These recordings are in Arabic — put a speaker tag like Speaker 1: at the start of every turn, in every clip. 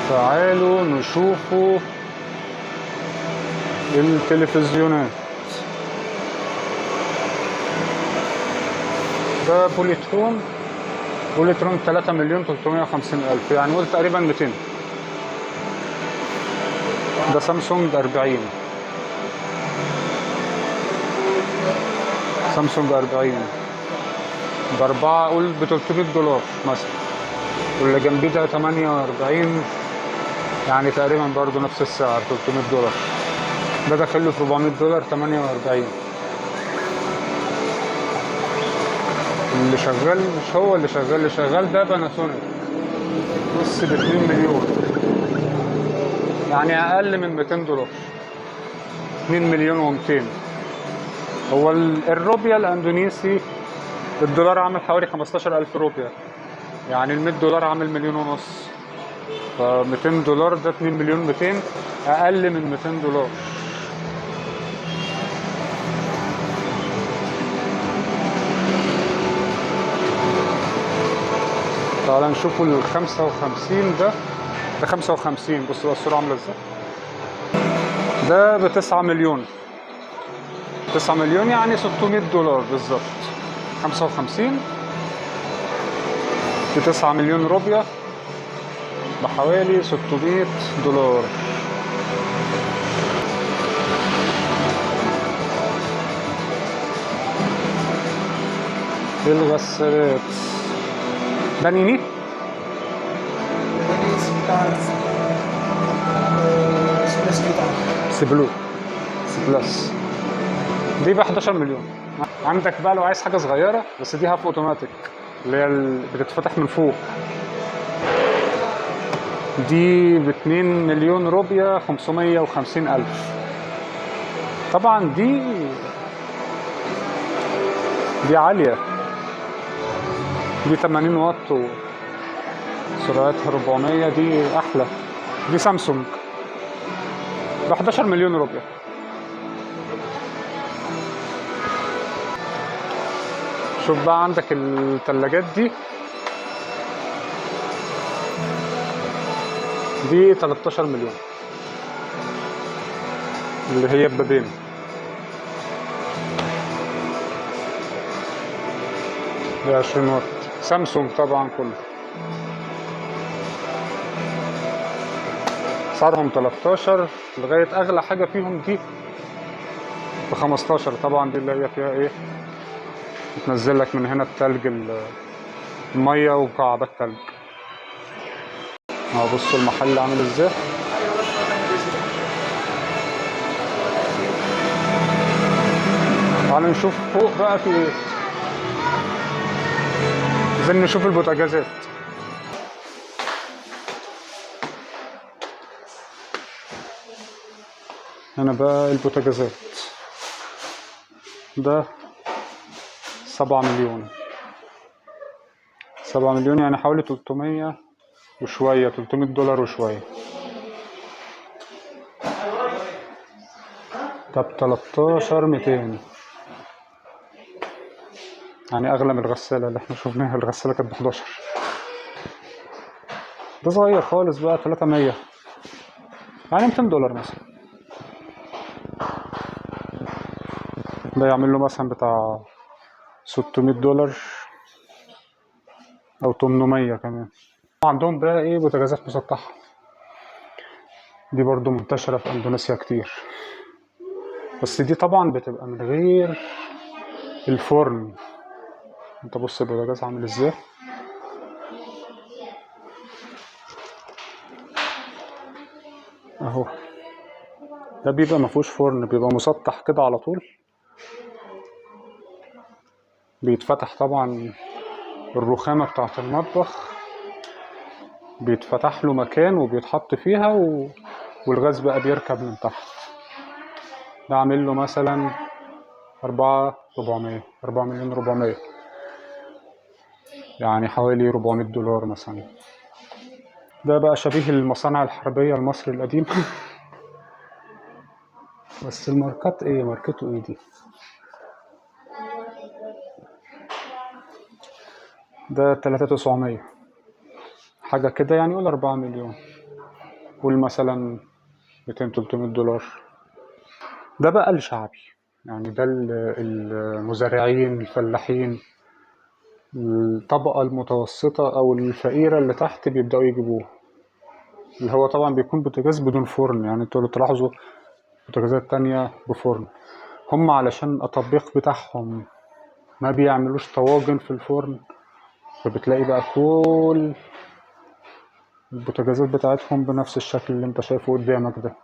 Speaker 1: تعالوا نشوفوا التلفزيونات. ده بوليترون 3,350,000 يعني قلت تقريبا 200. ده سامسونج 40 بأربعة، قول $300 مثلا. واللي جنبيه ده 48 يعني تقريبا برضو نفس السعر $300. ده داخل له في $400 48. اللي شغال مش هو اللي شغال ده باناسونيك، بص ب 2 مليون يعني أقل من $200. 2 مليون و200. هو الروبيا الأندونيسي الدولار عامل حوالي 15,000 روبيا، يعني $100 عامل 1,500,000. ف$200 ده 2 مليون 200، أقل من $200. تعال نشوفوا ال 55. ده 55. بصوا بقى الصورة عاملة ازاي. ده ب9 مليون. 9 مليون يعني $600 بالظبط. 55 ب9 مليون روبيا بحوالي $600. الغسالات بانيني سبلو سبلاس دي ب 11 مليون. عندك بقى لو عايز حاجة صغيرة بس دي هاف اوتوماتيك، اللي هي بتتفتح من فوق، دي ب2 مليون روبيا 550,000. طبعا دي عالية، دي 80 واط وسرعتها 400. دي أحلى. دي سامسونج ب 11 مليون روبيا. شوف بقى عندك الثلاجات دي 13 مليون اللي هي ببابين. دي 20 واط سامسونج طبعا كله. سعرهم 13 لغاية أغلى حاجة فيهم دي ب15. طبعا دي اللي هي فيها ايه، بتنزل لك من هنا التلج، المية ومكعبات تلج. اهو بصوا المحل عامل ازاي. تعالوا نشوف فوق بقى في ايه. عايزين نشوف البوتاجازات. هنا بقى البوتاجازات. ده 7 مليون. 7 مليون يعني حوالي 300 وشوية، $300 وشوية. ده ب13,200 يعني أغلى من الغسالة اللي احنا شفناها. الغسالة كانت ب11. ده صغير خالص بقى 300 يعني $200 مثلا. ده يعمل له مثلا بتاع $600 أو 800 كمان. عندهم بقى ايه بوتاجازات مسطحة، دي برضو منتشرة في اندونيسيا كتير، بس دي طبعا بتبقى من غير الفرن. انت بص البوتاجاز عامل ازاي. اهو ده بيبقى مفهوش فرن، بيبقى مسطح كده على طول. بيتفتح طبعا الرخامة بتاعة المطبخ، بيتفتح له مكان وبيتحط فيها والغاز بقى بيركب من تحت. ده عامل له مثلا 4 مليون 400 يعني حوالي $400 مثلا. ده بقى شبيه المصانع الحربية المصري القديم بس الماركات ايه، ماركته ايه دي. ده 3,900 حاجة كده يعني، قول 4 مليون. قول مثلا 200-300 دولار. ده بقى الشعبي، يعني ده المزارعين الفلاحين، الطبقة المتوسطة أو الفقيرة اللي تحت بيبدأوا يجيبوه، اللي هو طبعا بيكون بوتاجاز بدون فرن. يعني انتوا لو تلاحظوا بوتاجازات تانية بفرن، هم علشان التطبيق بتاعهم ما بيعملوش طواجن في الفرن، فبتلاقي بقى كل البوتاجازات بتاعتهم بنفس الشكل اللي انت شايفه قدامك ده.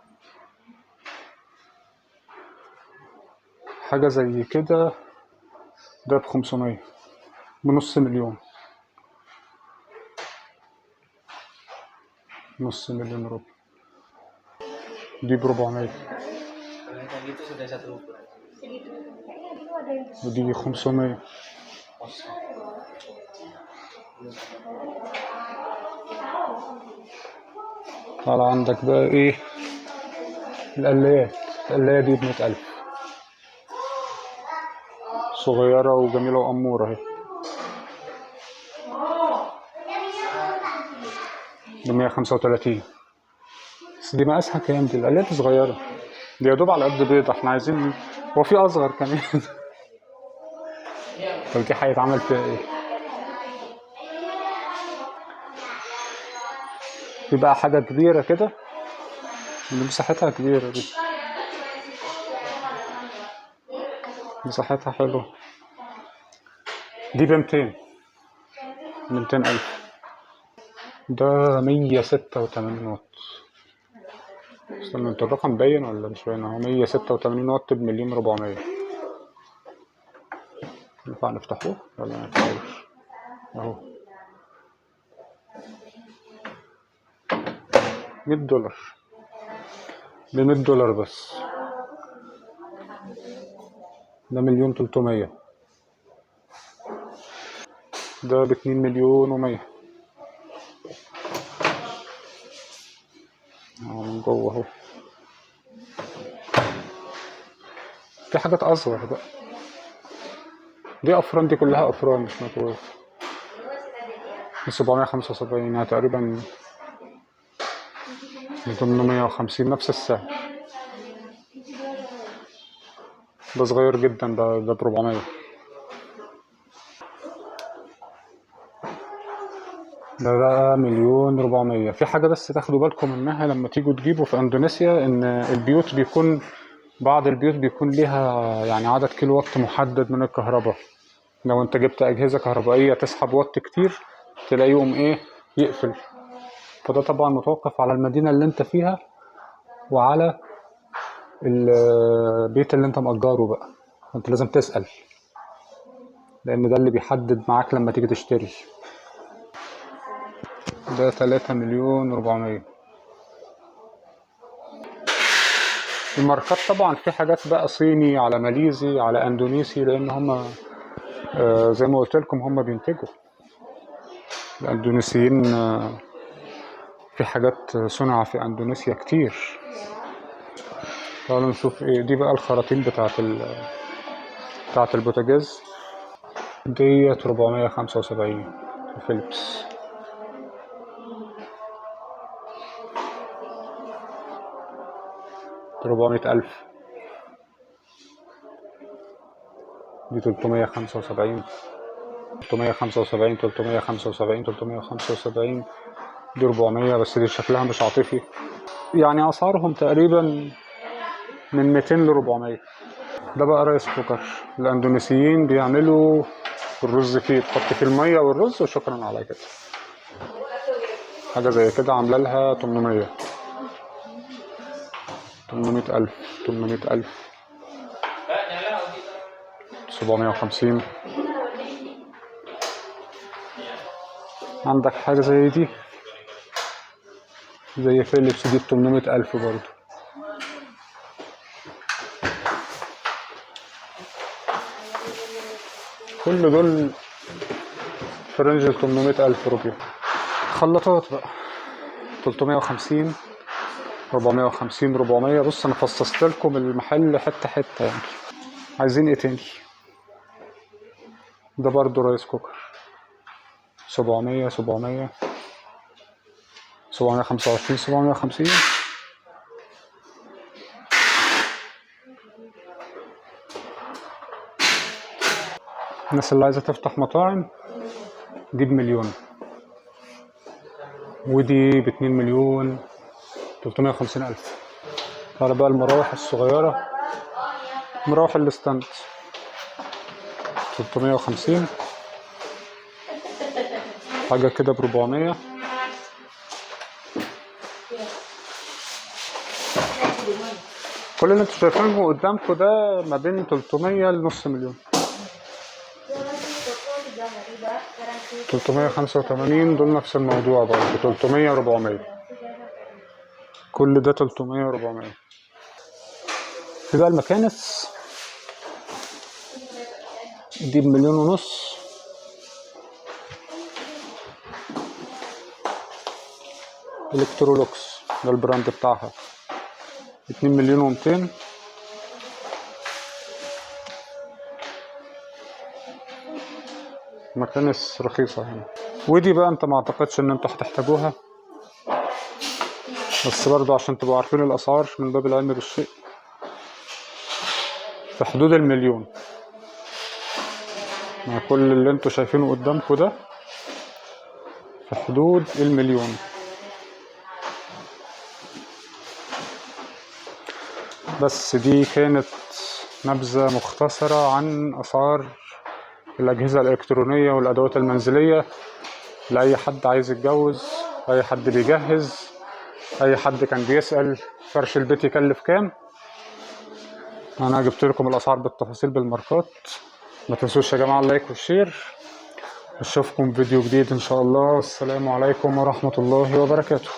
Speaker 1: حاجة زي كده ده ب500، بنص مليون، نص مليون روبي. دي ب400 ودي 500. طالع عندك بقى ايه القلايات. القلاية دي ب100,000، صغيرة وجميلة وأمورة اهي، ب135. بس دي مقاسها كام؟ دي القلايات صغيرة، دي يا دوب على قد بيضة. احنا عايزين هو في أصغر كمان. طب دي هيتعمل فيها ايه؟ في بقى حاجة كبيرة كده اللي مساحتها كبيرة دي، مساحتها حلوة، دي ب200، 200,000. ده 186 واط. استنى، انت الرقم باين ولا مش باين؟ اهو 186 واط ب1,400,000. ينفع نفتحوه ولا ما نفتحوش؟ اهو $100، ب$100 بس. ده 1,300,000، ده ب2,100,000. اهو من جوه اهو. في حاجات اصغر بقى، دي افران، دي كلها افران مش مكواه. 775، يعني تقريبا 850 نفس السعر. ده صغير جدا، ده ب400. ده 1,400,000. في حاجة بس تاخدوا بالكم منها لما تيجوا تجيبوا في اندونيسيا، ان البيوت بيكون بعض البيوت بيكون ليها يعني عدد كيلو وات محدد من الكهرباء. لو انت جبت اجهزة كهربائية تسحب وات كتير تلاقيهم ايه يقفل. فده طبعا متوقف على المدينة اللي انت فيها وعلى البيت اللي انت مأجره بقى. انت لازم تسأل، لان ده اللي بيحدد معاك لما تيجي تشتري. ده 3,400,000. الماركات طبعا في حاجات بقى صيني على ماليزي على اندونيسي، لان هم زي ما قلت لكم هم بينتجوا الاندونيسيين. في حاجات صنع في اندونيسيا كتير. تعالوا نشوف ايه دي بقى الخراطيم بتاعت البوتاجاز. ديت 475 فيليبس. ب400,000. دي 375، 375، 375، 375. دي 400 بس، دي شكلها مش عاطفي. يعني أسعارهم تقريبا من 200 ل400. ده بقى رايس كوكر. الأندونيسيين بيعملوا الرز فيه، تحط فيه المية والرز وشكرا على كده. حاجة زي كده عاملة لها 800، 800,000، 800,000، 750. عندك حاجة زي دي زي فيليبس، دي ب800,000 برضو. كل دول في رينج 800,000 روبيا. خلاطات بقى 350، 450، 400. بص أنا فصصت لكم المحل حتة حتة يعني. عايزين إيه تاني؟ ده برضو رايس كوكر 700، 700، 725 750. الناس اللي عايزة تفتح مطاعم دي ب1,000,000، ودي ب2,350,000. تعالى بقى المراوح الصغيرة، مراوح الستاند 350، حاجة كده ب400. كل اللي انتوا شايفينه قدامكم ده ما بين 300 لنص مليون. 385 دول نفس الموضوع برضه، 300 400. كل ده 300 400. في بقى المكانس دي ب1,500,000. الكترولوكس ده البراند بتاعها 2,200,000. مكانس رخيصة هنا. ودي بقى انت ما اعتقدش ان انتوا هتحتاجوها، بس برضو عشان تبقوا عارفين الاسعار من باب العلم بالشيء، في حدود 1,000,000. مع كل اللي انتوا شايفينه قدامكم ده في حدود 1,000,000. بس دي كانت نبذة مختصرة عن أسعار الأجهزة الإلكترونية والأدوات المنزلية لأي حد عايز يتجوز، أي حد بيجهز، أي حد كان بيسأل فرش البيت يكلف كام. أنا جبت لكم الأسعار بالتفاصيل بالماركات. ما تنسوش يا جماعة اللايك والشير. أشوفكم فيديو جديد إن شاء الله. والسلام عليكم ورحمة الله وبركاته.